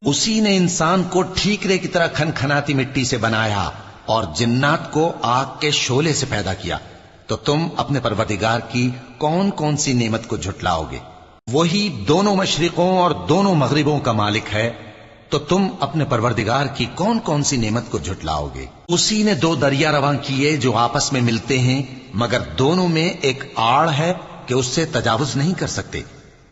اسی نے انسان کو ٹھیکرے کی طرح کھنکھناتی مٹی سے بنایا اور جنات کو آگ کے شعلے سے پیدا کیا، تو تم اپنے پروردگار کی کون کون سی نعمت کو جھٹلاؤ گے؟ وہی دونوں مشرقوں اور دونوں مغربوں کا مالک ہے، تو تم اپنے پروردگار کی کون کون سی نعمت کو جھٹلاؤ گے؟ اسی نے دو دریا رواں کیے جو آپس میں ملتے ہیں، مگر دونوں میں ایک آڑ ہے کہ اس سے تجاوز نہیں کر سکتے،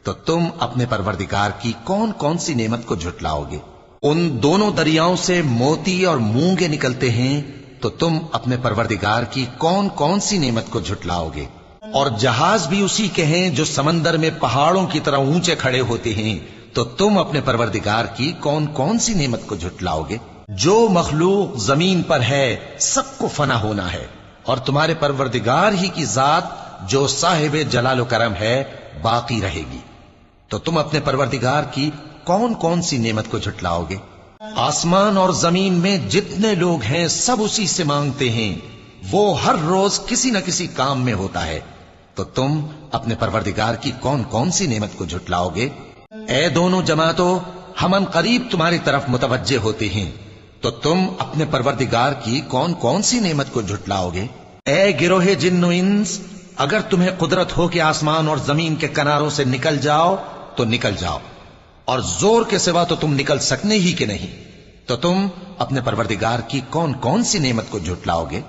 تو تم اپنے پروردگار کی کون کون سی نعمت کو جھٹلاؤ گے؟ ان دونوں دریاؤں سے موتی اور مونگے نکلتے ہیں، تو تم اپنے پروردگار کی کون کون سی نعمت کو جھٹلاؤ گے؟ اور جہاز بھی اسی کے ہیں جو سمندر میں پہاڑوں کی طرح اونچے کھڑے ہوتے ہیں، تو تم اپنے پروردگار کی کون کون سی نعمت کو جھٹلاؤ گے؟ جو مخلوق زمین پر ہے سب کو فنا ہونا ہے، اور تمہارے پروردگار ہی کی ذات جو صاحب جلال و کرم ہے باقی رہے گی، تو تم اپنے پروردگار کی کون کون سی نعمت کو جھٹلاؤ گے؟ آسمان اور زمین میں جتنے لوگ ہیں سب اسی سے مانگتے ہیں، وہ ہر روز کسی نہ کسی کام میں ہوتا ہے، تو تم اپنے پروردگار کی کون کون سی نعمت کو جھٹلاؤ گے؟ اے دونوں جماعتوں، ہم ان قریب تمہاری طرف متوجہ ہوتے ہیں، تو تم اپنے پروردگار کی کون کون سی نعمت کو جھٹلاؤ گے؟ اے گروہ جن و انس، اگر تمہیں قدرت ہو کہ آسمان اور زمین کے کناروں سے نکل جاؤ تو نکل جاؤ، اور زور کے سوا تو تم نکل سکنے ہی کہ نہیں، تو تم اپنے پروردگار کی کون کون سی نعمت کو جھٹلاؤ گے؟